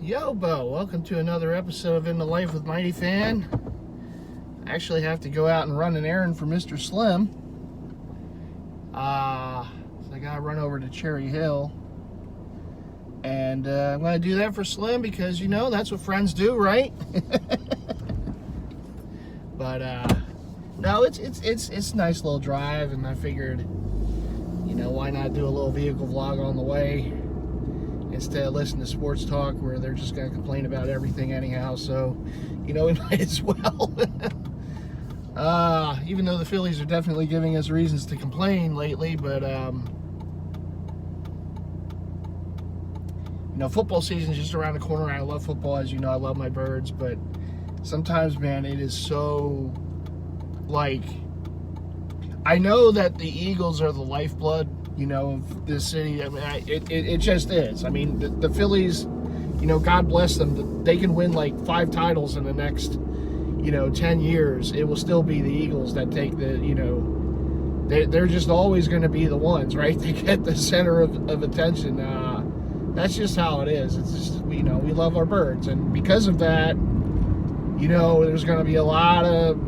Yo, Bo, welcome to another episode of In the Life with MightyFan. I actually have to go out and run an errand for Mr. Slim. So I gotta run over to Cherry Hill. And I'm gonna do that for Slim because, you know, that's what friends do, right? But, no, it's a nice little drive, and I figured, you know, why not do a little vehicle vlog on the way instead of listening to sports talk where they're just going to complain about everything anyhow. So, you know, we might as well. Even though the Phillies are definitely giving us reasons to complain lately, but, you know, football season is just around the corner. I love football, as you know. I love my birds, but sometimes, man, it is so, like, I know that the Eagles are the lifeblood, you know, of this city. I mean, it just is. I mean, the Phillies, you know, God bless them. They can win like 5 titles in the next, you know, 10 years. It will still be the Eagles that take the, you know, they're just always going to be the ones, right? They get the center of attention. That's just how it is. It's just, you know, we love our birds. And because of that, you know, there's going to be a lot of,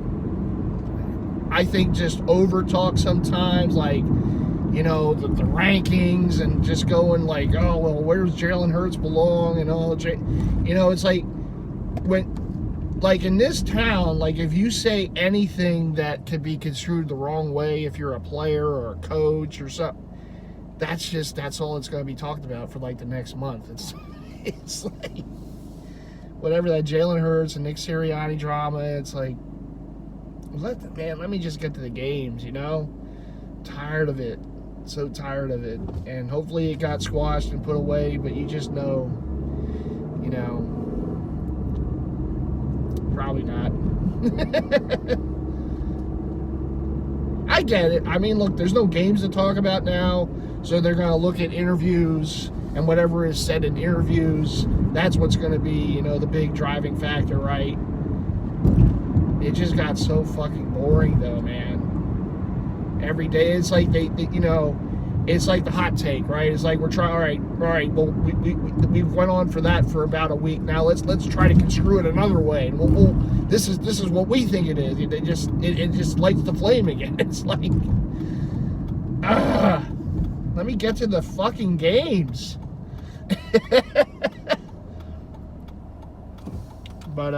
I think, just over talk sometimes, like, you know, the rankings and just going like, oh, well, where's Jalen Hurts belong? And all, you know, it's like, when, like, in this town, like, if you say anything that could be construed the wrong way, if you're a player or a coach or something, that's all it's going to be talked about for like the next month. It's like, whatever that Jalen Hurts and Nick Sirianni drama, it's like, let me just get to the games, you know? Tired of it. So tired of it. And hopefully it got squashed and put away, but you just know, you know, probably not. I get it. I mean, look, there's no games to talk about now, so they're going to look at interviews, and whatever is said in interviews, that's what's going to be, you know, the big driving factor, right? It just got so fucking boring, though, man. Every day, it's like they you know, it's like the hot take, right? It's like we're trying. All right. Well, we went on for that for about a week. Now let's try to construe it another way. And this is what we think it is. It just lights the flame again. It's like, let me get to the fucking games. But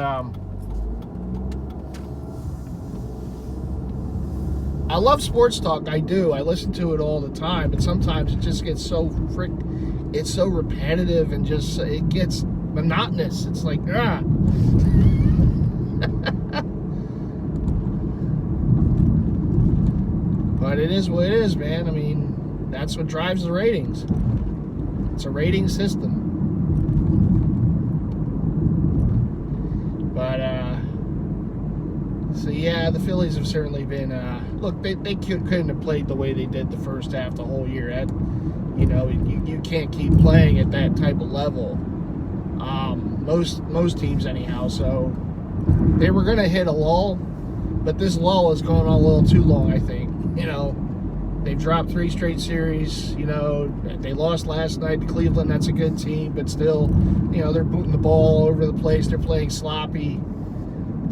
I love sports talk. I do. I listen to it all the time, but sometimes it just gets so it's so repetitive and just, it gets monotonous. It's like, But it is what it is, man. I mean, that's what drives the ratings. It's a rating system. But, so yeah, the Phillies have certainly been, look, they couldn't have played the way they did the first half the whole year. You know, you can't keep playing at that type of level. Most teams anyhow, so they were going to hit a lull, but this lull has gone on a little too long, I think. You know, they've dropped 3 straight series. You know, they lost last night to Cleveland. That's a good team, but still, you know, they're booting the ball all over the place. They're playing sloppy.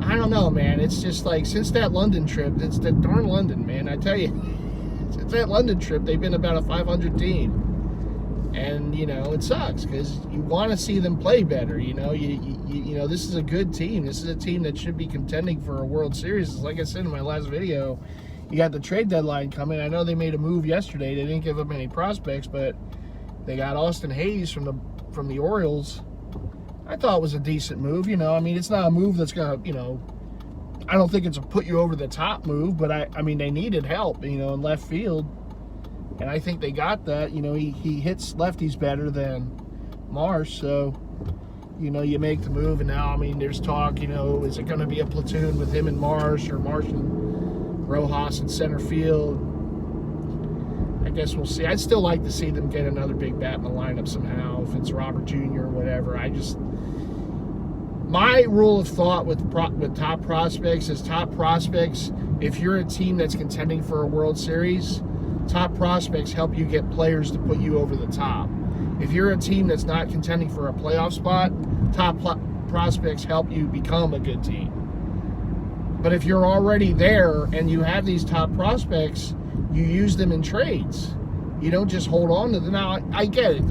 I don't know, man. It's just like, since that London trip, it's that darn London, man. I tell you, since that London trip, they've been about a 500 team. And, you know, it sucks because you want to see them play better. You know, you know, this is a good team. This is a team that should be contending for a World Series. Like I said in my last video, you got the trade deadline coming. I know they made a move yesterday. They didn't give up any prospects, but they got Austin Hayes from the Orioles. I thought it was a decent move, you know. I mean, it's not a move that's going to, you know, I don't think it's a put you over the top move, but I mean, they needed help, you know, in left field. And I think they got that. You know, he hits lefties better than Marsh, so, you know, you make the move. And now, I mean, there's talk, you know, is it going to be a platoon with him and Marsh, or Marsh and Rojas in center field? I guess we'll see. I'd still like to see them get another big bat in the lineup somehow, if it's Robert Jr. or whatever. My rule of thought with top prospects is, top prospects, if you're a team that's contending for a World Series, top prospects help you get players to put you over the top. If you're a team that's not contending for a playoff spot, top prospects help you become a good team. But if you're already there and you have these top prospects, you use them in trades. You don't just hold on to them. Now, I get it.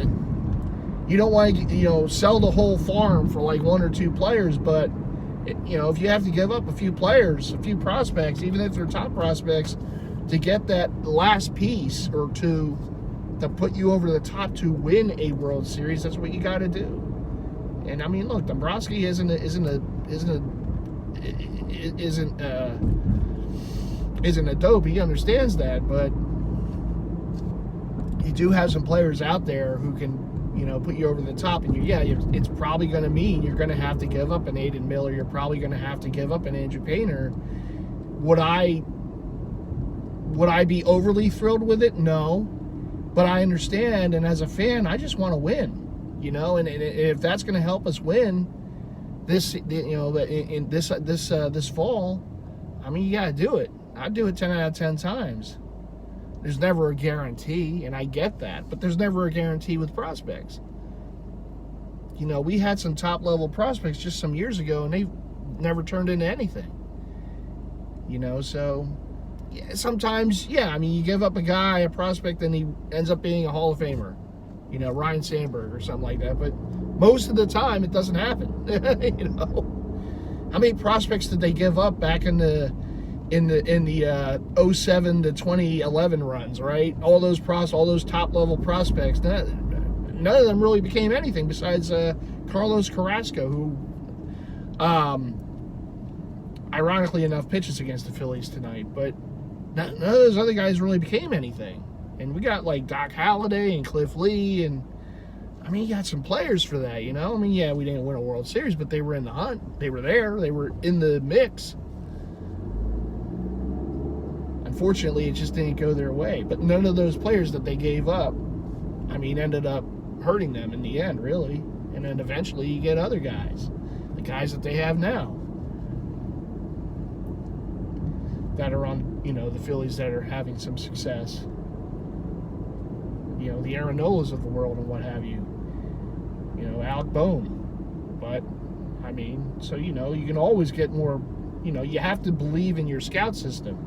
You don't want to, sell the whole farm for like one or two players, but, if you have to give up a few players, a few prospects, even if they're top prospects, to get that last piece or two to put you over the top to win a World Series, that's what you got to do. And I mean, look, Dombrowski isn't a dope. He understands that, but you do have some players out there who can, put you over the top. And it's probably going to mean you're going to have to give up an Aiden Miller. You're probably going to have to give up an Andrew Painter. Would I be overly thrilled with it? No, but I understand. And as a fan, I just want to win. And if that's going to help us win this, in this fall, I mean, you got to do it. I'd do it 10 out of 10 times. There's never a guarantee, and I get that, but there's never a guarantee with prospects. We had some top-level prospects just some years ago, and they've never turned into anything. So yeah, sometimes, you give up a prospect, and he ends up being a Hall of Famer. Ryan Sandberg or something like that. But most of the time, it doesn't happen. How many prospects did they give up back in the 07 to 2011 runs, right? All those top level prospects. None of them really became anything besides Carlos Carrasco, who, ironically enough, pitches against the Phillies tonight. But none of those other guys really became anything. And we got like Doc Halladay and Cliff Lee, and I mean, you got some players for that, I mean, yeah, we didn't win a World Series, but they were in the hunt. They were there. They were in the mix. Unfortunately, it just didn't go their way. But none of those players that they gave up, I mean, ended up hurting them in the end, really. And then eventually you get other guys, the guys that they have now, that are on, the Phillies that are having some success. The Aaronolas of the world and what have you. Alec Bohm. But, I mean, so, you can always get more, you have to believe in your scout system.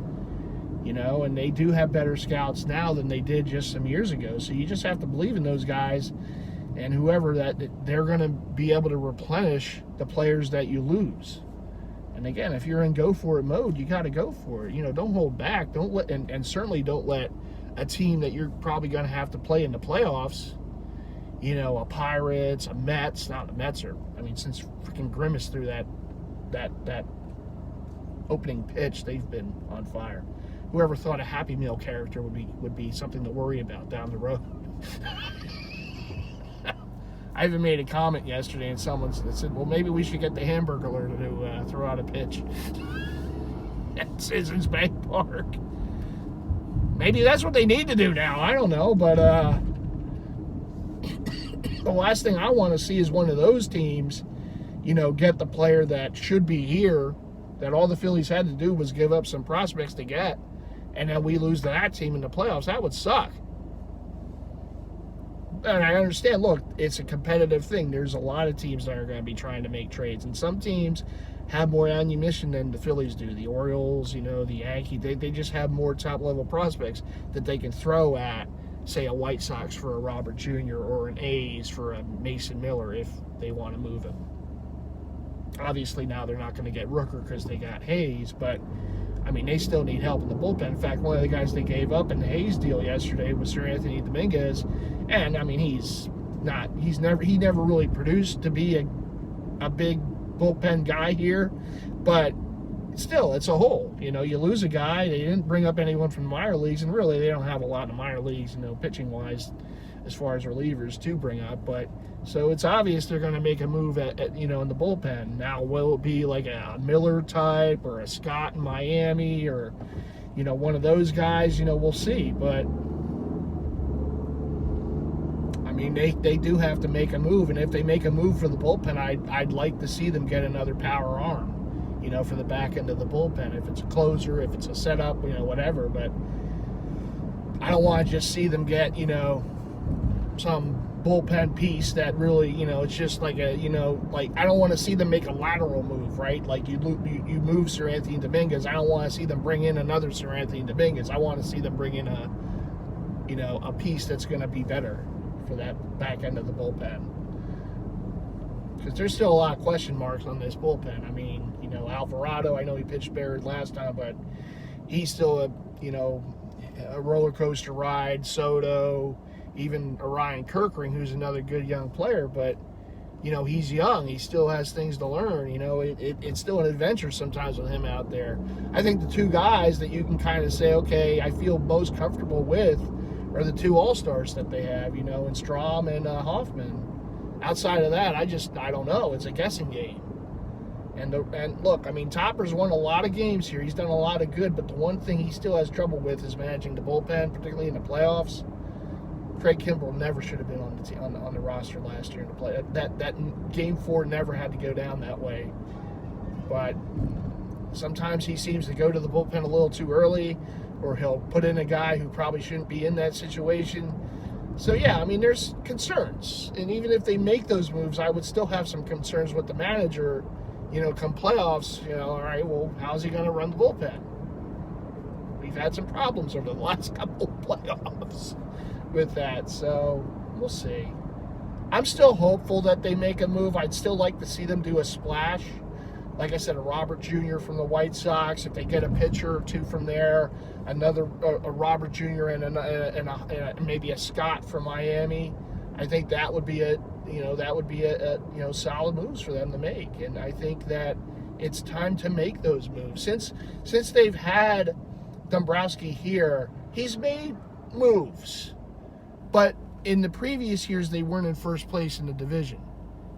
And they do have better scouts now than they did just some years ago. So you just have to believe in those guys and whoever that they're going to be able to replenish the players that you lose. And again, if you're in go for it mode, you got to go for it. Don't hold back. Don't let, and certainly don't let a team that you're probably going to have to play in the playoffs, a Pirates, a Mets. Now the Mets are, I mean, since freaking Grimace threw that opening pitch, they've been on fire. Whoever thought a Happy Meal character would be something to worry about down the road. I even made a comment yesterday, and someone said, well, maybe we should get the Hamburglar to throw out a pitch at Citizens Bank Park. Maybe that's what they need to do now. I don't know, but the last thing I want to see is one of those teams, get the player that should be here, that all the Phillies had to do was give up some prospects to get, and then we lose to that team in the playoffs. That would suck. And I understand, look, it's a competitive thing. There's a lot of teams that are going to be trying to make trades, and some teams have more ammunition than the Phillies do. The Orioles, the Yankees, they just have more top-level prospects that they can throw at, say, a White Sox for a Robert Jr. or an A's for a Mason Miller if they want to move him. Obviously, now they're not going to get Rooker because they got Hayes, but, I mean, they still need help in the bullpen. In fact, one of the guys they gave up in the Hayes deal yesterday was Sir Anthony Dominguez, and, I mean, he never really produced to be a big bullpen guy here, but still, it's a hole. You lose a guy. They didn't bring up anyone from the minor leagues, and really they don't have a lot in the minor leagues, pitching-wise, as far as relievers to bring up. But so it's obvious they're going to make a move at in the bullpen. Now, will it be like a Miller type or a Scott in Miami or one of those guys? We'll see. But I mean, they do have to make a move, and if they make a move for the bullpen, I'd like to see them get another power arm, for the back end of the bullpen. If it's a closer, if it's a setup, whatever. But I don't want to just see them get, some bullpen piece that really, it's just like a, like I don't want to see them make a lateral move, right? Like you move Sir Anthony Dominguez. I don't want to see them bring in another Sir Anthony Dominguez. I want to see them bring in a piece that's going to be better for that back end of the bullpen. Because there's still a lot of question marks on this bullpen. I mean, Alvarado, I know he pitched better last time, but he's still a roller coaster ride. Soto, even Orion Kirkring, who's another good young player, but he's young. He still has things to learn. It's still an adventure sometimes with him out there. I think the two guys that you can kind of say, okay, I feel most comfortable with are the two all-stars that they have, in Strom and Hoffman. Outside of that, I don't know. It's a guessing game. And look, I mean, Topper's won a lot of games here. He's done a lot of good, but the one thing he still has trouble with is managing the bullpen, particularly in the playoffs. Craig Kimbrell never should have been on the roster last year in the play. That Game 4 never had to go down that way. But sometimes he seems to go to the bullpen a little too early, or he'll put in a guy who probably shouldn't be in that situation. So, yeah, I mean, there's concerns. And even if they make those moves, I would still have some concerns with the manager, come playoffs, all right, well, how's he going to run the bullpen? We've had some problems over the last couple of playoffs with that, so we'll see. I'm still hopeful that they make a move. I'd still like to see them do a splash. Like I said, a Robert Jr. from the White Sox. If they get a pitcher or two from there, a Robert Jr. and maybe a Scott from Miami. I think that would be a solid moves for them to make. And I think that it's time to make those moves. Since they've had Dombrowski here, he's made moves. But in the previous years, they weren't in first place in the division.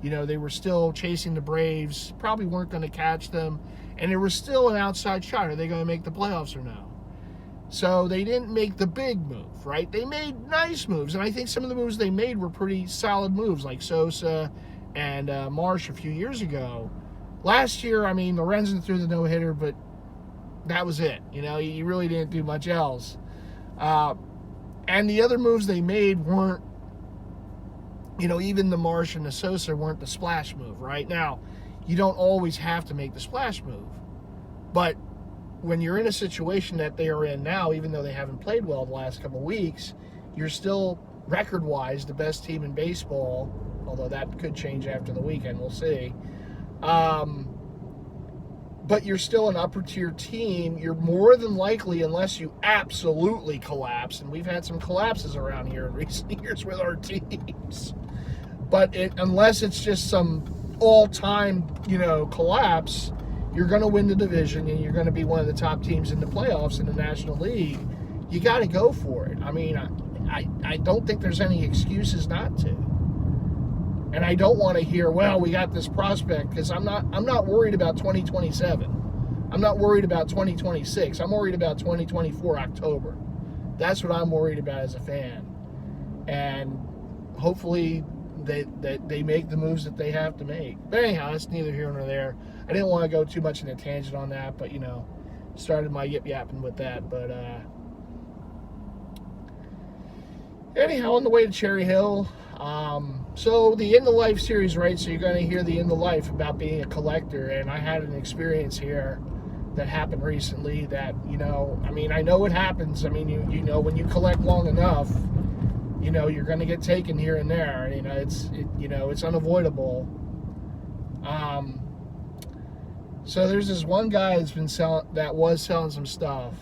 They were still chasing the Braves, probably weren't going to catch them, and there was still an outside shot. Are they going to make the playoffs or no? So they didn't make the big move, right? They made nice moves, and I think some of the moves they made were pretty solid moves, like Sosa and Marsh a few years ago. Last year, I mean, Lorenzen threw the no-hitter, but that was it. You really didn't do much else. And the other moves they made weren't, even the Marsh and the Sosa weren't the splash move, right? Now, you don't always have to make the splash move. But when you're in a situation that they are in now, even though they haven't played well the last couple of weeks, you're still, record-wise, the best team in baseball, although that could change after the weekend, we'll see. But you're still an upper-tier team. You're more than likely, unless you absolutely collapse, and we've had some collapses around here in recent years with our teams. But unless it's just some all-time, collapse, you're going to win the division, and you're going to be one of the top teams in the playoffs in the National League. You got to go for it. I mean, I don't think there's any excuses not to. And I don't want to hear, well, we got this prospect, because I'm not worried about 2027. I'm not worried about 2026. I'm worried about 2024 October. That's what I'm worried about as a fan. And hopefully they make the moves that they have to make. But anyhow, that's neither here nor there. I didn't want to go too much in a tangent on that, but, started my yip-yapping with that. But anyhow, on the way to Cherry Hill, so the In the Life series, right? So you're going to hear the In the Life about being a collector, and I had an experience here that happened recently that, I know it happens. I mean, when you collect long enough, you're going to get taken here and there. It's unavoidable. So there's this one guy that was selling some stuff,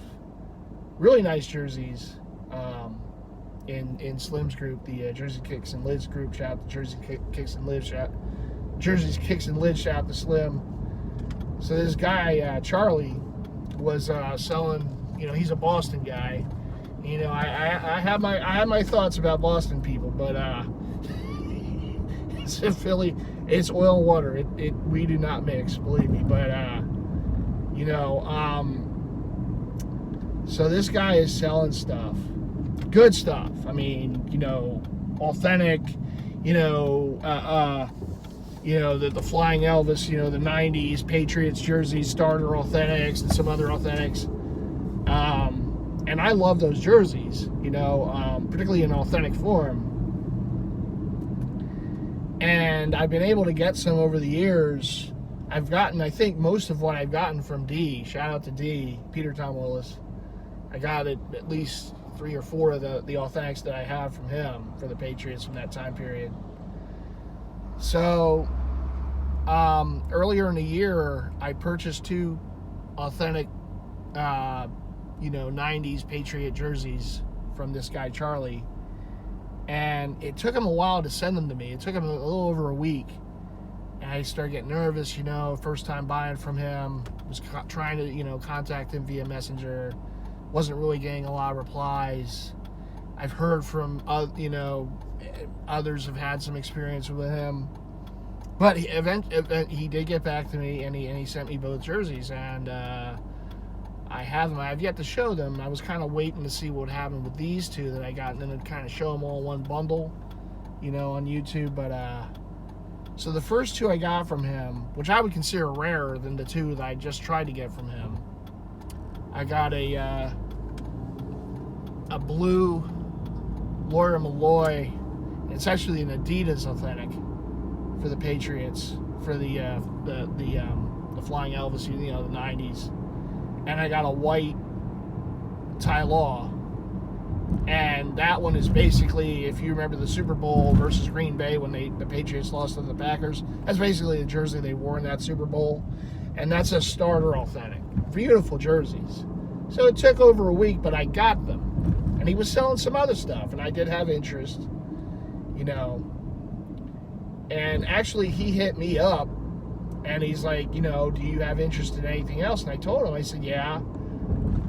really nice jerseys. In Slim's group, the Jersey Kicks and Lids group. Shout out to Jersey Kicks and Lids. Jersey Kicks and Lids. Shout out to Slim. So this guy Charlie was selling. He's a Boston guy. I have my thoughts about Boston people, but it's in Philly. It's oil and water. We do not mix, believe me. But so this guy is selling stuff. Good stuff. I mean, authentic, the Flying Elvis, the 90s, Patriots jerseys, starter authentics, and some other authentics. And I love those jerseys, particularly in authentic form. And I've been able to get some over the years. I've gotten, I think, most of what I've gotten from D. Shout out to D, Peter Tom Willis. I got at least 3 or 4 of the authentics that I have from him for the Patriots from that time period. So, earlier in the year, I purchased 2 authentic, 90s Patriot jerseys from this guy, Charlie. And it took him a while to send them to me. It took him a little over a week. And I started getting nervous, first time buying from him. Was trying to, contact him via Messenger. Wasn't really getting a lot of replies. I've heard from, others have had some experience with him. But he did get back to me, and he sent me both jerseys. And I have them. I have yet to show them. I was kind of waiting to see what would happen with these 2 that I got, and then I'd kind of show them all in one bundle, on YouTube. But so the first 2 I got from him, which I would consider rarer than the 2 that I just tried to get from him. I got a blue Lawyer Malloy. It's actually an Adidas authentic for the Patriots for the Flying Elvis, the 90s. And I got a white Ty Law. And that one is basically, if you remember the Super Bowl versus Green Bay when the Patriots lost to the Packers, that's basically the jersey they wore in that Super Bowl. And that's a starter authentic. Beautiful jerseys. So it took over a week, but I got them. And he was selling some other stuff, and I did have interest, And actually, he hit me up, and he's like, do you have interest in anything else? And I told him, I said, yeah,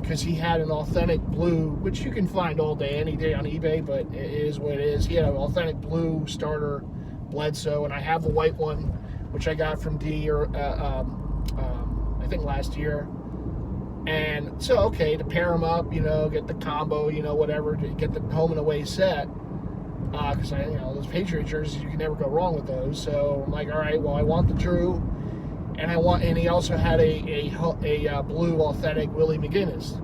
because he had an authentic blue, which you can find all day, any day on eBay, but it is what it is. He had an authentic blue starter Bledsoe, and I have the white one, which I got from D, I think last year. And so, okay, to pair them up, get the combo, whatever, to get the home and away set. Because those Patriot jerseys, you can never go wrong with those. So I'm like, all right, well, I want the Drew, and he also had a blue authentic Willie McGinnis.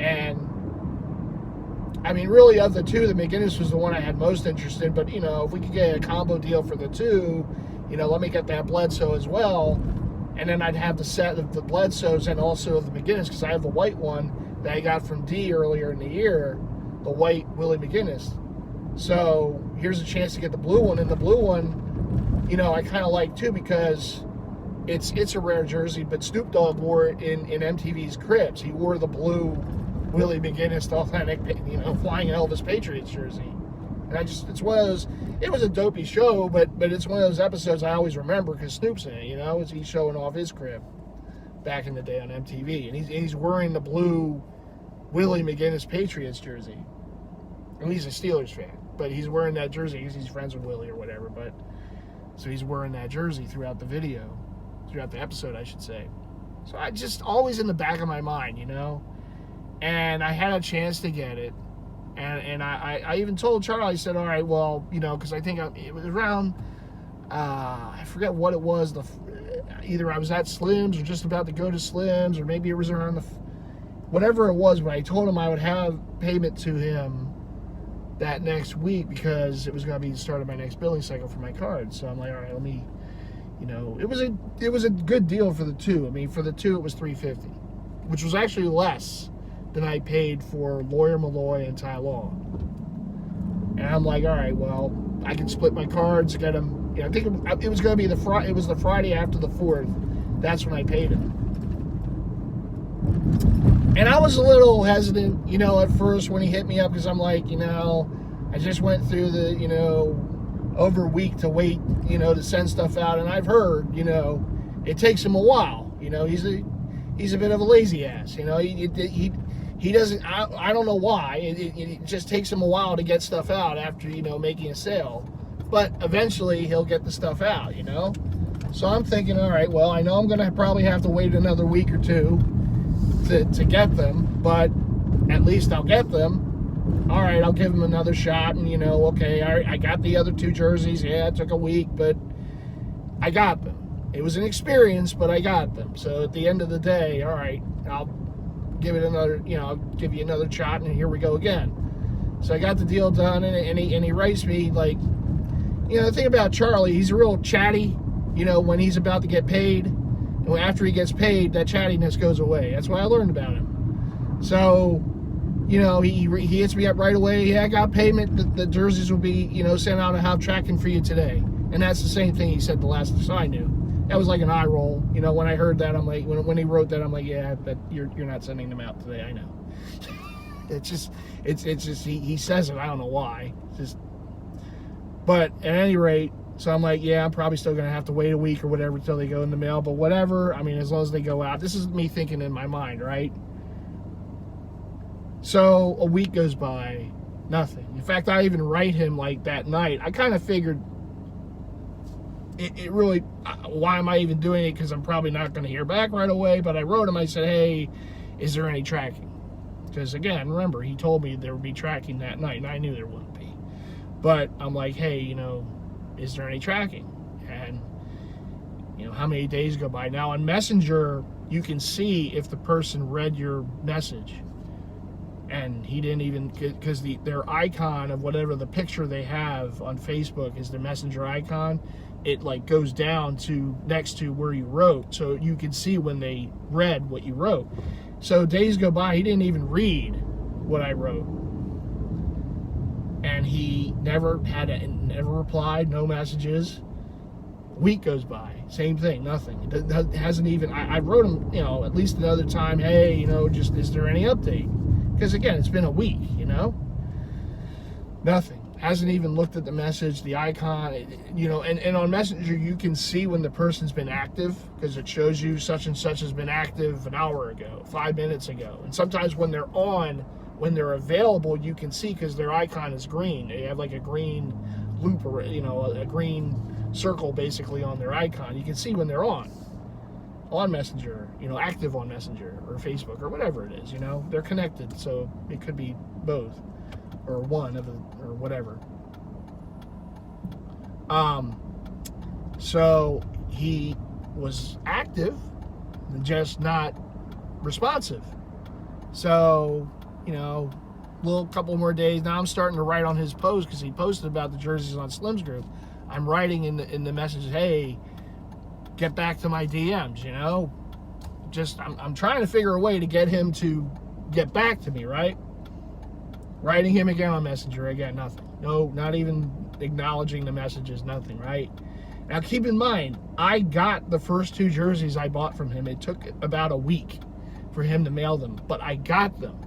And I mean, really, of the 2, the McGinnis was the one I had most interest in. But if we could get a combo deal for the 2, let me get that Bledsoe as well. And then I'd have the set of the Bledsoes and also of the McGinnis, because I have the white one that I got from D earlier in the year, the white Willie McGinnis. So here's a chance to get the blue one. And the blue one, I kind of like too, because it's a rare jersey, but Snoop Dogg wore it in MTV's Cribs. He wore the blue Willie McGinnis authentic, Flying Elvis Patriots jersey. And it's one of those, it was a dopey show, but it's one of those episodes I always remember because Snoop's in it, he's showing off his crib back in the day on MTV. And he's wearing the blue Willie McGinnis Patriots jersey. And he's a Steelers fan, but he's wearing that jersey because he's friends with Willie or whatever. But so he's wearing that jersey throughout the episode, I should say. So I just always in the back of my mind, And I had a chance to get it. And I even told Charlie, I said, all right, well, because I think it was around, I forget what it was, either I was at Slim's or just about to go to Slim's, or maybe it was around whatever it was, but I told him I would have payment to him that next week because it was going to be the start of my next billing cycle for my card. So I'm like, all right, let me, it was a good deal for the 2. I mean, for the 2, it was $350, which was actually less than I paid for Lawyer Malloy and Ty Law. And I'm like, all right, well, I can split my cards, get them. I think it was going to be the Friday after the 4th. That's when I paid him. And I was a little hesitant, at first when he hit me up, because I'm like, I just went through the, over a week to wait, to send stuff out. And I've heard, it takes him a while. He's a bit of a lazy ass. He doesn't, I don't know why. It just takes him a while to get stuff out after, making a sale. But eventually he'll get the stuff out, So I'm thinking, all right, well, I know I'm going to probably have to wait another week or 2 to get them, but at least I'll get them. All right, I'll give him another shot, and, okay, I got the other 2 jerseys. Yeah, it took a week, but I got them. It was an experience, but I got them. So at the end of the day, all right, I'll give it another, I'll give you another shot, and here we go again. So I got the deal done, and he writes me like, the thing about Charlie, he's a real chatty, when he's about to get paid. And after he gets paid, that chattiness goes away. That's what I learned about him. So, he hits me up right away. Yeah, I got payment. The jerseys will be, sent out. I have tracking for you today. And that's the same thing he said the last time I knew. That was like an eye roll. When I heard that, I'm like, when he wrote that, I'm like, yeah, but you're not sending them out today. I know. It's just he says it. I don't know why. But at any rate, so I'm like, yeah, I'm probably still gonna have to wait a week or whatever till they go in the mail. But whatever. I mean, as long as they go out. This is me thinking in my mind, right? So a week goes by, nothing. In fact, I even write him like that night. I kind of figured it really, why am I even doing it? Because I'm probably not going to hear back right away. But I wrote him, I said, hey, is there any tracking? Because again, remember, he told me there would be tracking that night, and I knew there wouldn't be. But I'm like, hey, is there any tracking? And, how many days go by? Now on Messenger, you can see if the person read your message. And he didn't even, because their icon of whatever the picture they have on Facebook is their Messenger icon. It like goes down to next to where you wrote, so you can see when they read what you wrote. So days go by, he didn't even read what I wrote, and he never replied, no messages. Week goes by, same thing, nothing. It hasn't even. I wrote him, at least another time. Hey, just is there any update? Because again, it's been a week, nothing. Hasn't even looked at the message, the icon, and on Messenger you can see when the person's been active, because it shows you such and such has been active an hour ago, 5 minutes ago. And sometimes when they're on, when they're available, you can see because their icon is green. They have like a green loop, or a green circle basically on their icon. You can see when they're on Messenger, active on Messenger or Facebook or whatever it is. They're connected, so it could be both. Or one of the, or whatever. So he was active, just not responsive. So, couple more days. Now I'm starting to write on his post because he posted about the jerseys on Slim's group. I'm writing in the message, hey, get back to my DMs. I'm trying to figure a way to get him to get back to me, right? Writing him again on Messenger, again, nothing. No, not even acknowledging the messages, nothing, right? Now, keep in mind, I got the first 2 jerseys I bought from him. It took about a week for him to mail them, but I got them.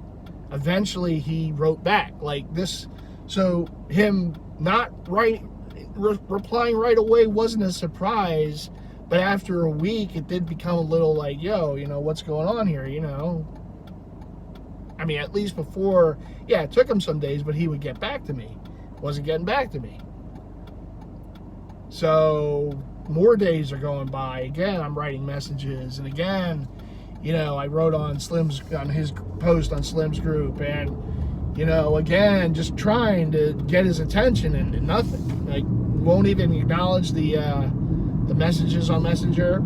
Eventually, he wrote back like this. So him not replying right away wasn't a surprise, but after a week, it did become a little like, yo, what's going on here, I mean, at least before, it took him some days, but he would get back to me. Wasn't getting back to me. So more days are going by. Again, I'm writing messages, and again, I wrote on his post on Slim's group, and again, just trying to get his attention, and nothing. Like, won't even acknowledge the messages on Messenger.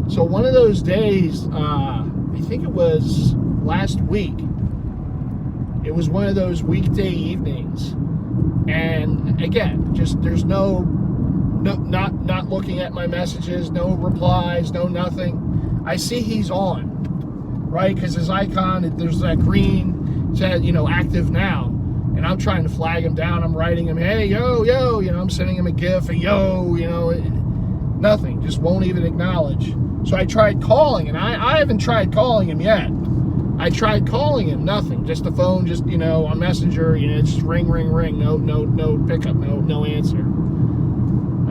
So one of those days, I think it was last week. It was one of those weekday evenings, and again, just there's not looking at my messages, no replies, no nothing. I see he's on, right? Because his icon, there's that green, said, active now, and I'm trying to flag him down. I'm writing him, hey, yo, I'm sending him a GIF, nothing, just won't even acknowledge. So I tried calling, and I haven't tried calling him yet. I tried calling him, nothing. Just the phone, just, on Messenger, just ring, no pickup, no answer. I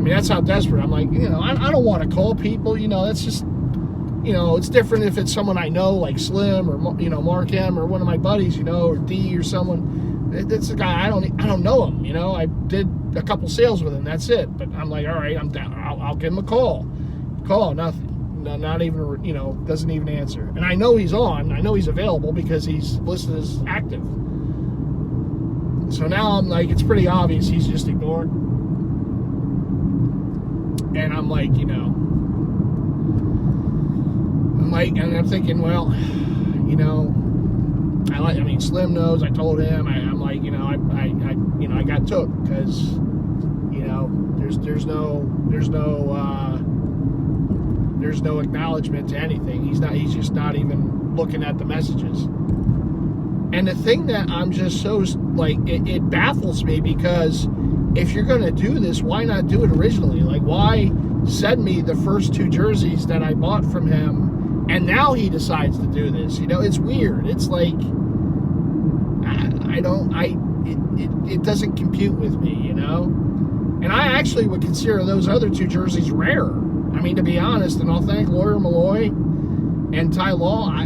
mean, that's how desperate. I'm like, I don't want to call people, that's just, it's different if it's someone I know, like Slim or, Mark M or one of my buddies, or D or someone. That's a guy, I don't know him, I did a couple sales with him, that's it. But I'm like, all right, I'm down, I'll give him a call. Nothing. Not even, doesn't even answer. And I know he's on. I know he's available because he's listed as active. So now I'm like, it's pretty obvious he's just ignored. And I'm like, and I'm thinking, well, I mean, Slim knows. I told him. I'm like, I got took because, There's no acknowledgement to anything. He's just not even looking at the messages. And the thing that I'm just so, like, it baffles me, because if you're going to do this, why not do it originally? Like, why send me the first 2 jerseys that I bought from him, and now he decides to do this? You know, it's weird. It's like, it doesn't compute with me, you know? And I actually would consider those other 2 jerseys rare. I mean, to be honest, an authentic Lawyer Malloy and Ty Law, I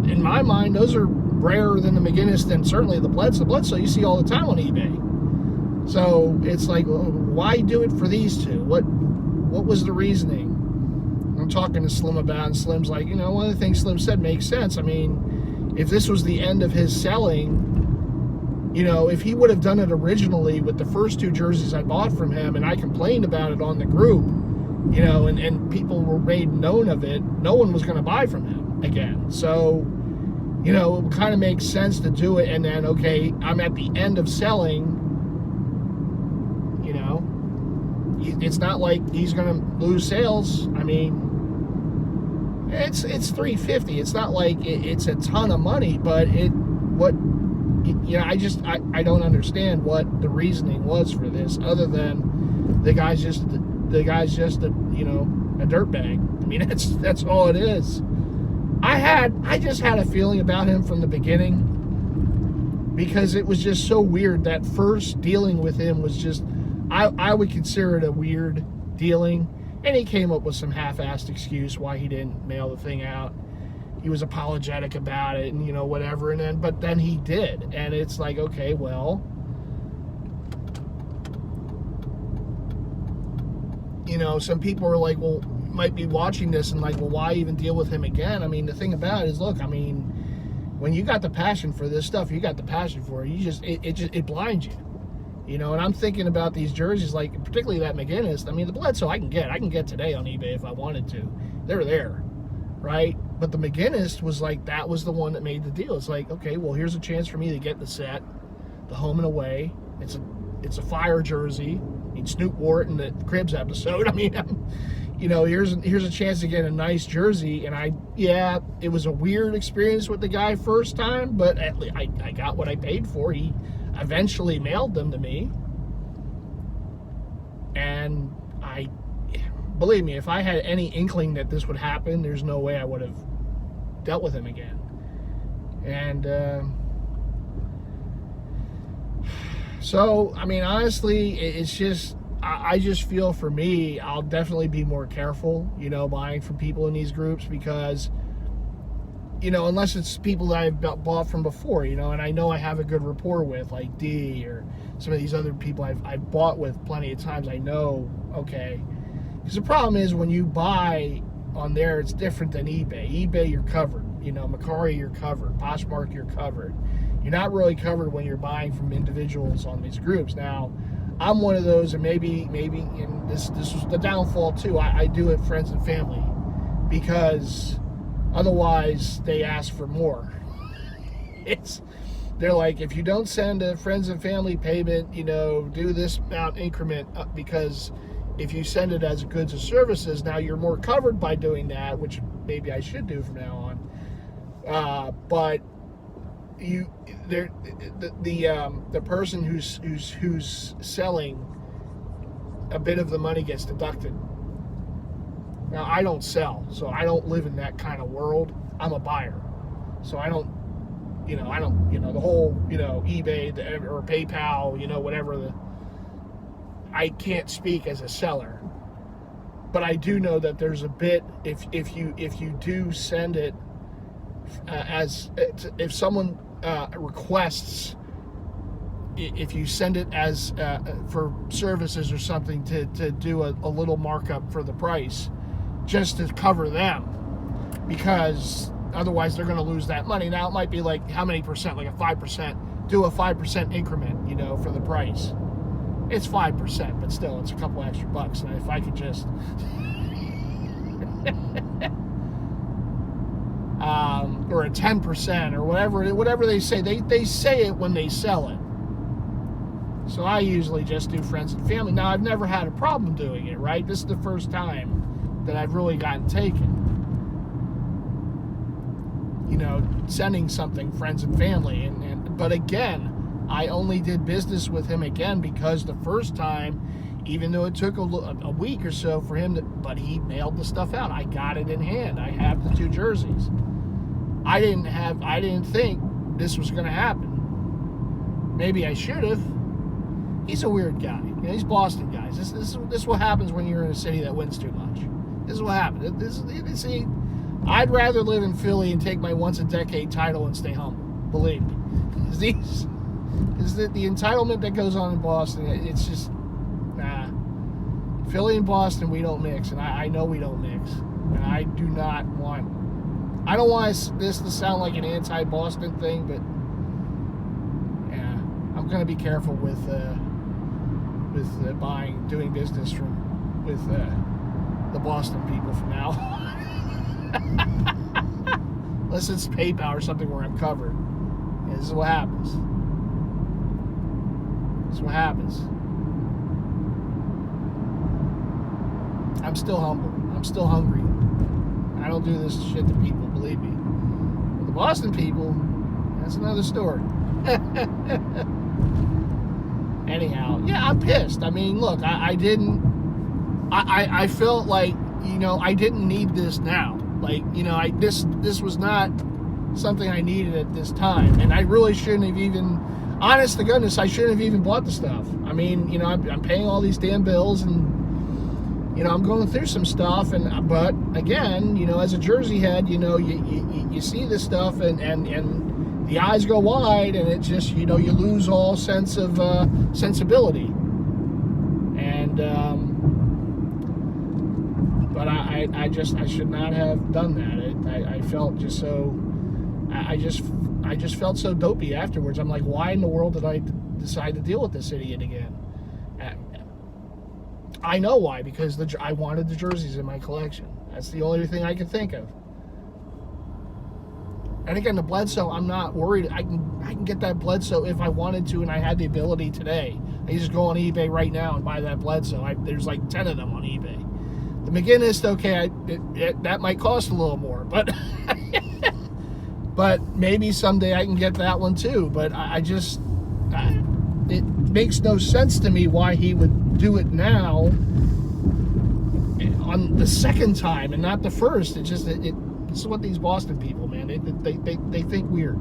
in my mind, those are rarer than the McGinnis, and certainly the Bledsoe. Bledsoe you see all the time on eBay. So it's like, well, why do it for these 2? What was the reasoning? I'm talking to Slim about it, and Slim's like, you know, one of the things Slim said makes sense. I mean, if this was the end of his selling, you know, if he would have done it originally with the first 2 jerseys I bought from him, and I complained about it on the group, you know, and people were made known of it, no one was going to buy from him again. So, you know, it kind of makes sense to do it, and then, okay, I'm at the end of selling, you know, it's not like he's going to lose sales. I mean, it's $350. It's not like it's a ton of money, but I don't understand what the reasoning was for this, other than the guy's just a dirtbag. I mean, that's all it is. I just had a feeling about him from the beginning, because it was just so weird. That first dealing with him was just, I would consider it a weird dealing, and he came up with some half-assed excuse why he didn't mail the thing out. He was apologetic about it, and, you know, whatever, but then he did, and it's like, okay, well, you know, some people are like, well, might be watching this and like, well, why even deal with him again? I mean, the thing about it is, look, I mean, when you got the passion for this stuff, you got the passion for it. You just, it blinds you, you know. And I'm thinking about these jerseys, like particularly that McGinnis. I mean, the Bledsoe I can get today on eBay if I wanted to. They're there, right? But the McGinnis was like, that was the one that made the deal. It's like, okay, well, here's a chance for me to get the set, the home and away. It's a fire jersey. I mean, Snoop wore it in the Cribs episode. I mean, you know, here's a chance to get a nice jersey. And it was a weird experience with the guy first time, but I got what I paid for. He eventually mailed them to me, and believe me, if I had any inkling that this would happen, there's no way I would have dealt with him again. And so, I mean, honestly, it's just, I just feel, for me, I'll definitely be more careful, you know, buying from people in these groups, because, you know, unless it's people that I've bought from before, you know, and I know I have a good rapport with, like D or some of these other people I've bought with plenty of times. I know, okay. Because the problem is, when you buy on there, it's different than eBay. eBay, you're covered. You know, Macari, you're covered. Poshmark, you're covered. You're not really covered when you're buying from individuals on these groups. Now, I'm one of those, and maybe, and this was the downfall too. I do it friends and family, because otherwise they ask for more. They're like, if you don't send a friends and family payment, you know, do this amount increment, because if you send it as goods or services, now you're more covered by doing that, which maybe I should do from now on. But the person who's selling, a bit of the money gets deducted. Now, I don't sell, so I don't live in that kind of world. I'm a buyer, so I don't, the whole, eBay or PayPal, whatever. I can't speak as a seller, but I do know that there's a bit, if you do send it if someone requests, if you send it as for services or something, to do a little markup for the price, just to cover them, because otherwise they're going to lose that money. Now, it might be like, how many percent? Like a 5%. Do a 5% increment, for the price. It's 5%, but still, it's a couple extra bucks. And if I could just or a 10% or whatever they say. They say it when they sell it. So I usually just do friends and family. Now, I've never had a problem doing it, right? This is the first time that I've really gotten taken. You know, sending something, friends and family. But again, I only did business with him again because the first time, even though it took a week or so for him to, but he mailed the stuff out. I got it in hand. I have the 2 jerseys. I didn't think this was going to happen. Maybe I should have. He's a weird guy. You know, he's Boston guys. This is what happens when you're in a city that wins too much. This is what happens. See, I'd rather live in Philly and take my once-a-decade title and stay humble. Believe me. The entitlement that goes on in Boston, it's just, nah. Philly and Boston, we don't mix, and I know we don't mix. And I don't want this to sound like an anti-Boston thing, but yeah, I'm going to be careful with doing business with the Boston people from now. Unless it's PayPal or something where I'm covered. Yeah, this is what happens. This is what happens. I'm still humble. I'm still hungry. I don't do this shit to people, believe me. But the Boston people, that's another story. Anyhow, yeah, I'm pissed. I mean, look, I felt like, you know, I didn't need this now. Like, you know, this was not something I needed at this time. And I really shouldn't have even, honest to goodness, I shouldn't have even bought the stuff. I mean, you know, I'm paying all these damn bills and, you know, I'm going through some stuff, but again, you know, as a Jersey head, you know, you see this stuff and the eyes go wide, and it just, you know, you lose all sense of sensibility. And but I should not have done that. I felt just so, I just felt so dopey afterwards. I'm like, why in the world did I decide to deal with this idiot again? I know why, because I wanted the jerseys in my collection. That's the only thing I could think of. And again, the Bledsoe, I'm not worried. I can get that Bledsoe if I wanted to, and I had the ability today. I just go on eBay right now and buy that Bledsoe. There's like 10 of them on eBay. The McGinnis, okay, that might cost a little more, but but maybe someday I can get that one too. But it makes no sense to me why he would do it now on the second time and not the first. It's just this is what these Boston people, man, they think weird.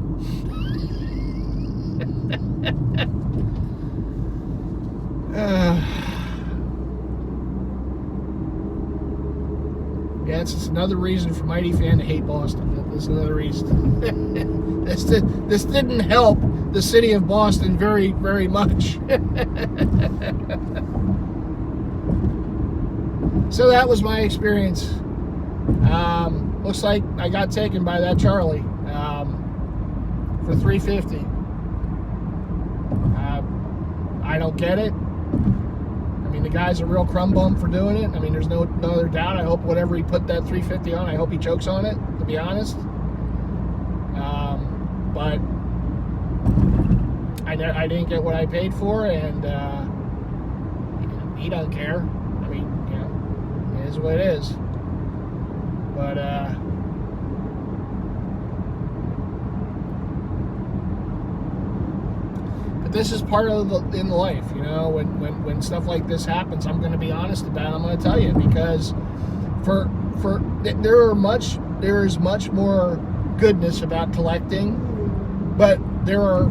Yeah, it's just another reason for MightyFan to hate Boston. That's another reason. This didn't help the city of Boston very, very much. So that was my experience. Looks like I got taken by that Charlie for $350. I don't get it. I mean, the guy's a real crumb bum for doing it. I mean, there's no other doubt. I hope whatever he put that $350 on, I hope he chokes on it, to be honest. But I didn't get what I paid for, and he doesn't care. I mean, you know, it is what it is. But this is part of in life, you know. When stuff like this happens, I'm going to be honest about it. I'm going to tell you, because there is much more goodness about collecting, but there are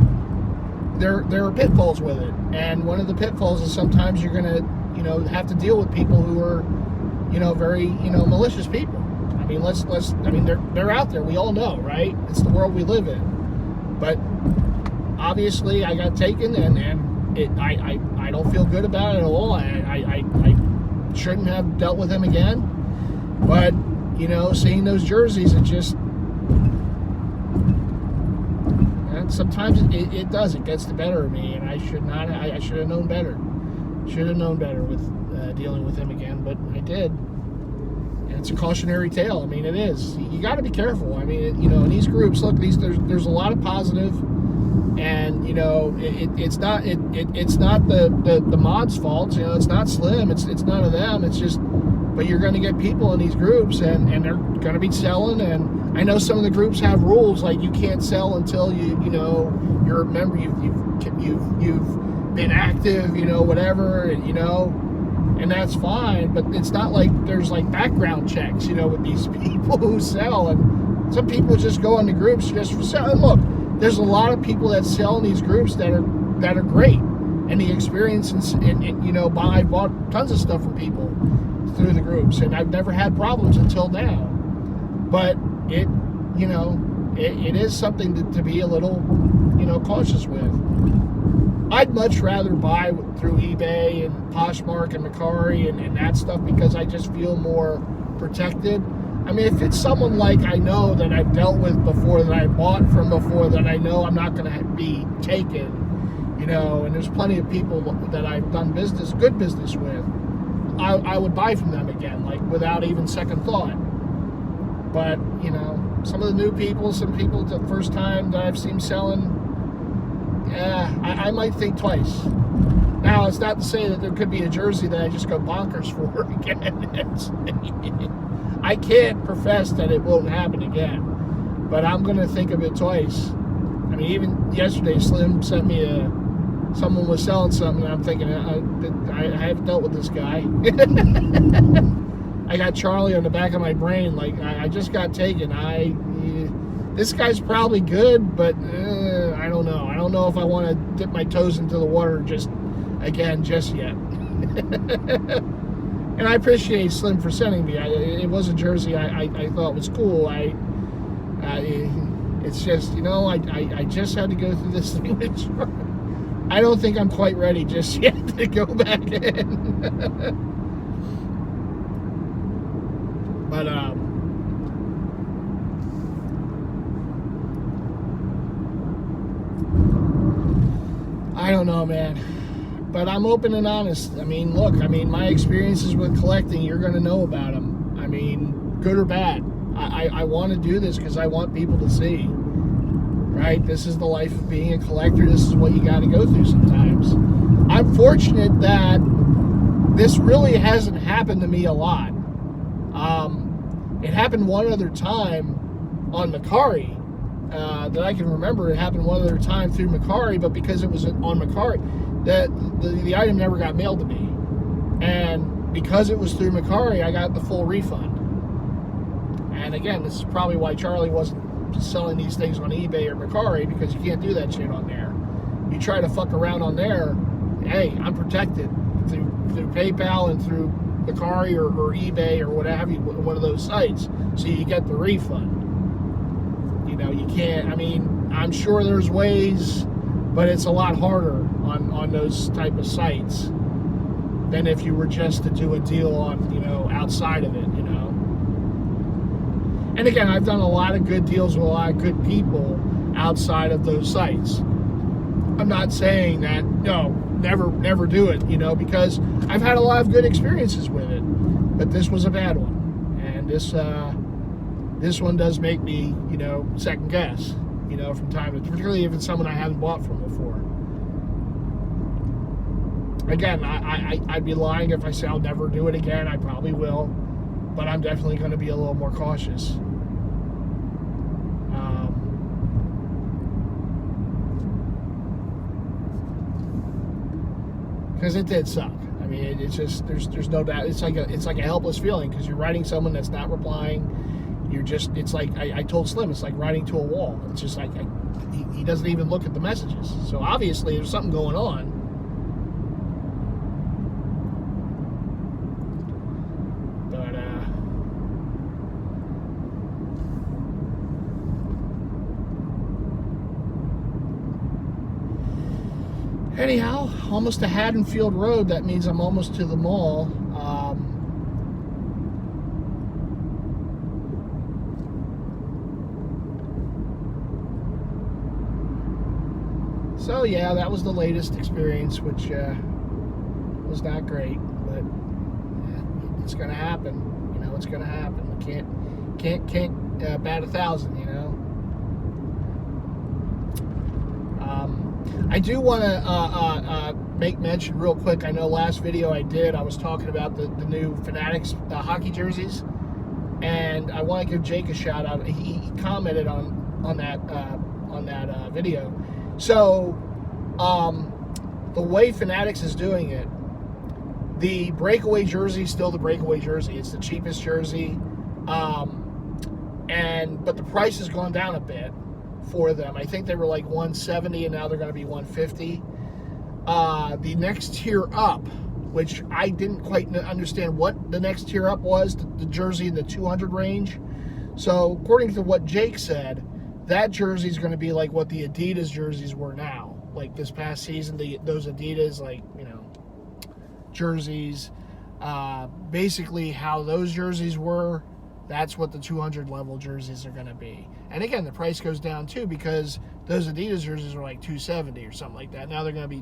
pitfalls with it. And one of the pitfalls is sometimes you're going to, you know, have to deal with people who are, you know, very, you know, malicious people. I mean, they're out there. We all know, right? It's the world we live in. But obviously, I got taken, and I don't feel good about it at all. I shouldn't have dealt with him again. But, you know, seeing those jerseys, it just, and sometimes it does. It gets the better of me, and I should have known better. Should have known better with dealing with him again, but I did. And it's a cautionary tale. I mean, it is. You got to be careful. I mean, you know, in these groups, look, there's a lot of positive And it's not the mod's fault. It's not Slim. It's none of them. It's just, but you're going to get people in these groups, and they're going to be selling. And I know some of the groups have rules, like you can't sell until you're a member. You've been active. Whatever. And that's fine. But it's not like there's like background checks. With these people who sell, and some people just go into groups just for sale. And look, there's a lot of people that sell in these groups that are great, and the experience and I bought tons of stuff from people through the groups, and I've never had problems until now. But it is something to be a little cautious with. I'd much rather buy through eBay and Poshmark and Mercari and that stuff, because I just feel more protected. I mean, if it's someone like I know that I've dealt with before, that I bought from before, that I know I'm not going to be taken, and there's plenty of people that I've done good business with, I would buy from them again, like without even second thought. But, some of the new people, some people the first time that I've seen selling, I might think twice. Now, it's not to say that there could be a jersey that I just go bonkers for again. I can't profess that it won't happen again, but I'm going to think of it twice. I mean, even yesterday, Slim sent me someone was selling something, and I'm thinking, I haven't dealt with this guy. I got Charlie on the back of my brain, like, I just got taken. This guy's probably good, but I don't know. I don't know if I want to dip my toes into the water just yet. And I appreciate Slim for sending me. It was a jersey I thought was cool. It's just, I just had to go through this thing with Charlie. I don't think I'm quite ready just yet to go back in. But, I don't know, man. But I'm open and honest. I mean, look, my experiences with collecting, you're going to know about them. I mean, good or bad. I want to do this because I want people to see. Right? This is the life of being a collector. This is what you got to go through sometimes. I'm fortunate that this really hasn't happened to me a lot. It happened one other time on Mercari that I can remember. It happened one other time through Mercari, but because it was on Mercari, the item never got mailed to me. And because it was through Mercari, I got the full refund. And again, this is probably why Charlie wasn't selling these things on eBay or Mercari, because you can't do that shit on there. You try to fuck around on there, hey, I'm protected through PayPal and through Mercari or eBay or what have you, one of those sites, so you get the refund. You can't, I'm sure there's ways, but it's a lot harder on those type of sites than if you were just to do a deal on, outside of it, And again, I've done a lot of good deals with a lot of good people outside of those sites. I'm not saying that, no, never do it, because I've had a lot of good experiences with it. But this was a bad one. And this one does make me, second guess, from time to time, particularly if it's someone I haven't bought from before. Again, I'd be lying if I say I'll never do it again. I probably will. But I'm definitely going to be a little more cautious. Because it did suck. It's just there's no doubt. It's like a helpless feeling, because you're writing someone that's not replying. It's like I told Slim, it's like writing to a wall. It's just like he doesn't even look at the messages. So obviously there's something going on. Anyhow, almost to Haddonfield Road. That means I'm almost to the mall. So yeah, that was the latest experience, which was not great, but yeah, it's gonna happen. It's gonna happen. Can't bat 1,000. I do want to make mention real quick. I know last video I did, I was talking about the new Fanatics hockey jerseys, and I want to give Jake a shout out. He commented on that video. So the way Fanatics is doing it, the breakaway jersey is still the breakaway jersey. It's the cheapest jersey, but the price has gone down a bit for them. I think they were like $170, and now they're going to be $150. The next tier up, which I didn't quite understand what the next tier up was, the jersey in the 200 range. So according to what Jake said, that jersey is going to be like what the Adidas jerseys were now. Like this past season, those Adidas, like, you know, jerseys, basically how those jerseys were, that's what the 200 level jerseys are going to be. And again, the price goes down too, because those Adidas jerseys are like $270 or something like that. Now they're going to be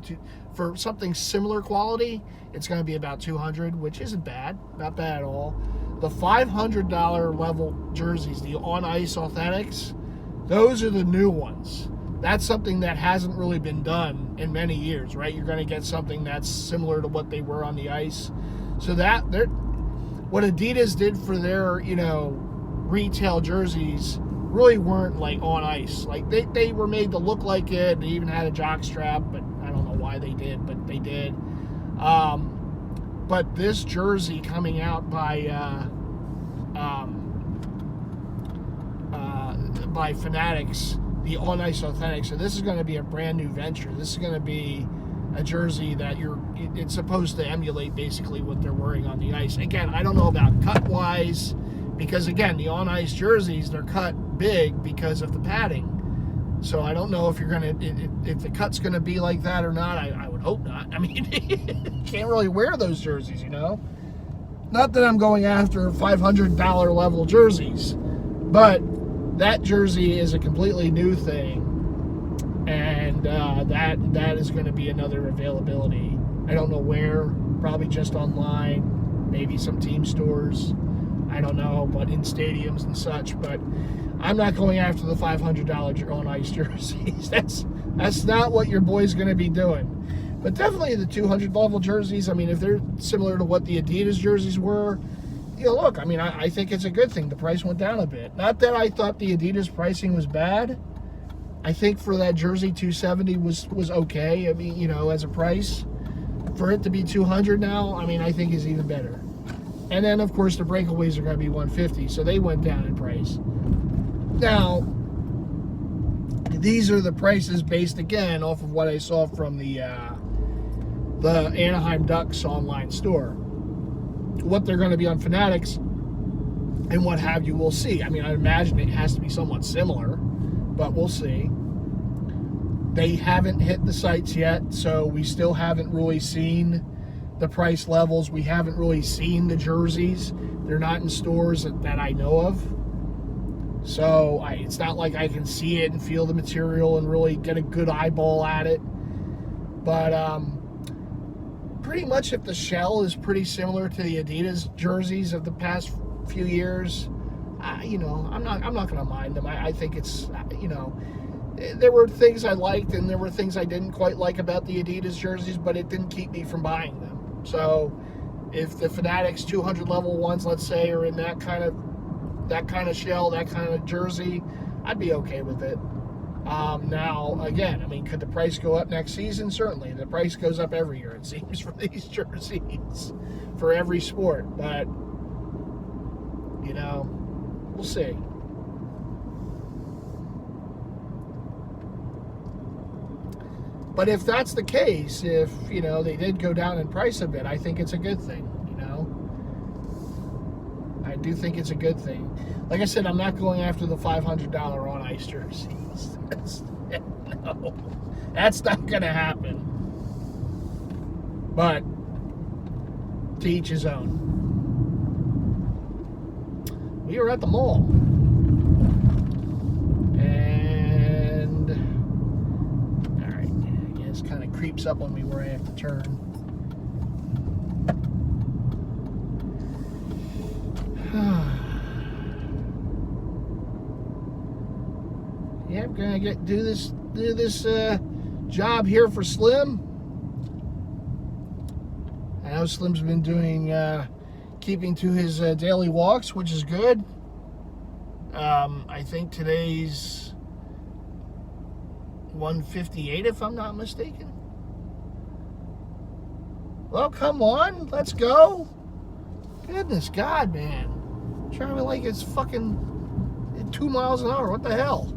for something similar quality, it's going to be about $200, which isn't bad, not bad at all. The $500 level jerseys, the on ice authentics, those are the new ones. That's something that hasn't really been done in many years, right? You're going to get something that's similar to what they were on the ice. So what Adidas did for their, you know, retail jerseys really weren't like on ice. Like they were made to look like it. They even had a jock strap, but I don't know why they did, but they did. But this jersey coming out by Fanatics, the on ice authentic. So this is going to be a brand new venture. This is going to be a jersey that it's supposed to emulate basically what they're wearing on the ice. Again, I don't know about cut wise, because again, the on ice jerseys, they're cut big because of the padding. So I don't know if if the cut's gonna be like that or not. I would hope not. I mean, you can't really wear those jerseys, you know. Not that I'm going after $500 level jerseys, but that jersey is a completely new thing, and that is going to be another availability. I don't know where, probably just online, maybe some team stores, I don't know, but in stadiums and such. But I'm not going after the $500 on ice jerseys. That's not what your boy's going to be doing. But definitely the 200 level jerseys, I mean, if they're similar to what the Adidas jerseys were, you know, look, I mean, I think it's a good thing. The price went down a bit. Not that I thought the Adidas pricing was bad. I think for that jersey, $270 was okay. I mean, you know, as a price. For it to be $200 now, I mean, I think is even better. And then, of course, the breakaways are going to be $150, so they went down in price. Now, these are the prices based, again, off of what I saw from the Anaheim Ducks online store. What they're going to be on Fanatics and what have you, we'll see. I mean, I imagine it has to be somewhat similar, but we'll see. They haven't hit the sites yet, so we still haven't really seen the price levels. We haven't really seen the jerseys. They're not in stores that I know of. So it's not like I can see it and feel the material and really get a good eyeball at it. But pretty much if the shell is pretty similar to the Adidas jerseys of the past few years, you know, I'm not going to mind them. I think it's, you know, there were things I liked and there were things I didn't quite like about the Adidas jerseys, but it didn't keep me from buying them. So if the Fanatics 200 level ones, let's say, are in that kind of shell, that kind of jersey, I'd be okay with it. Now, again, I mean, could the price go up next season? Certainly. The price goes up every year, it seems, for these jerseys, for every sport. But, you know, we'll see. But if that's the case, if, you know, they did go down in price a bit, I think it's a good thing, you know. I do think it's a good thing. Like I said, I'm not going after the $500 on ice jerseys. No, that's not going to happen. But to each his own. We are at the mall. And, all right, I guess kind of creeps up on me where I have to turn. Yeah, I'm gonna do this job here for Slim. I know Slim's been doing, keeping to his daily walks, which is good. I think today's 158, if I'm not mistaken. Well, come on, let's go. Goodness God, man. Driving like it's fucking 2 miles an hour. What the hell?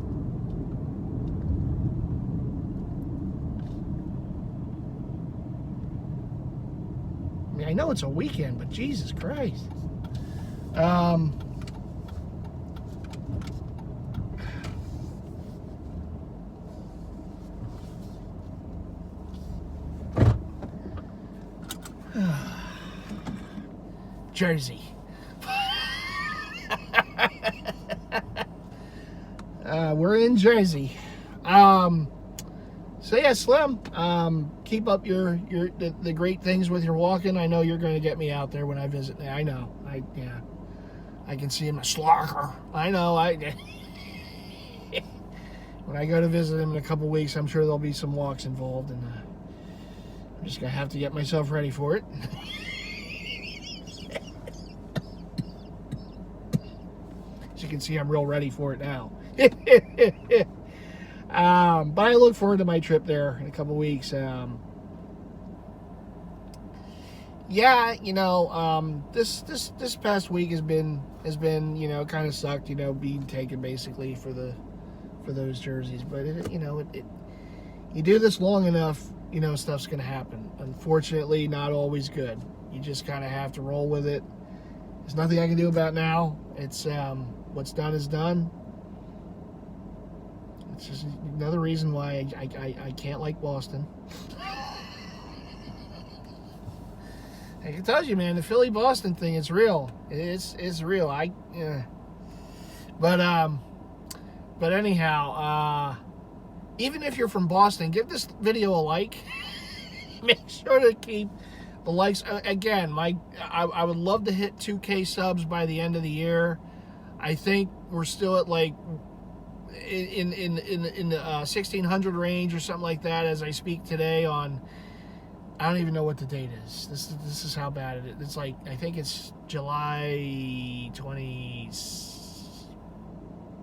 I mean, I know it's a weekend, but Jesus Christ. Jersey. We're in Jersey. So yeah, Slim, keep up the great things with your walking. I know you're going to get me out there when I visit. I know. I can see him a slacker. I know. When I go to visit him in a couple weeks, I'm sure there'll be some walks involved, and I'm just gonna have to get myself ready for it. As you can see, I'm real ready for it now. But I look forward to my trip there in a couple weeks. Yeah, you know, this past week has been you know, kind of sucked, you know, being taken basically for those jerseys. But you do this long enough, you know, stuff's gonna happen. Unfortunately, not always good. You just kind of have to roll with it. There's nothing I can do about it now. It's what's done is done. It's just another reason why I can't like Boston. I can tell you, man, the Philly-Boston thing, it's real. It's real. But anyhow, even if you're from Boston, give this video a like. Make sure to keep the likes. Again, I would love to hit 2K subs by the end of the year. I think we're still at like in the 1600 range or something like that as I speak today on. I don't even know what the date is. This is how bad it is. It's like, I think it's July 20.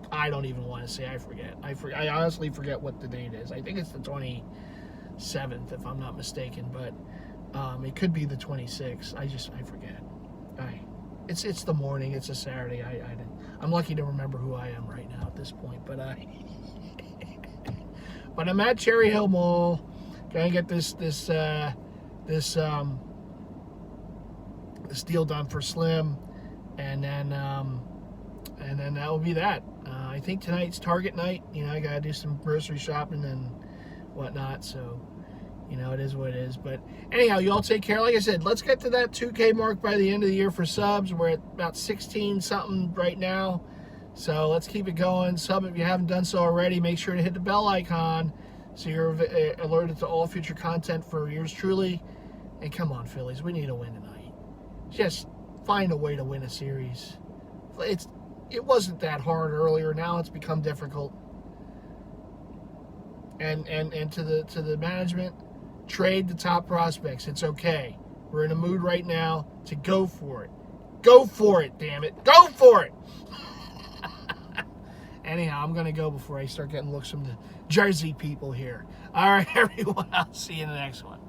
I don't even want to say. I forget. I honestly forget what the date is. I think it's the 27th, if I'm not mistaken. But it could be the 26th. I forget. It's the morning. It's a Saturday. I'm lucky to remember who I am right now at this point. But but I'm at Cherry Hill Mall. Gonna get this deal done for Slim, and then that will be that. I think tonight's Target night. You know, I gotta do some grocery shopping and whatnot. So, you know, it is what it is. But anyhow, you all take care. Like I said, let's get to that 2K mark by the end of the year for subs. We're at about 16 something right now. So let's keep it going. Sub if you haven't done so already. Make sure to hit the bell icon so you're alerted to all future content for yours truly. And come on, Phillies, we need a win tonight. Just find a way to win a series. It wasn't that hard earlier. Now it's become difficult. And to the management, trade the top prospects. It's okay. We're in a mood right now to go for it. Go for it, damn it. Go for it. Anyhow, I'm going to go before I start getting looks from the Jersey people here. All right, everyone, I'll see you in the next one.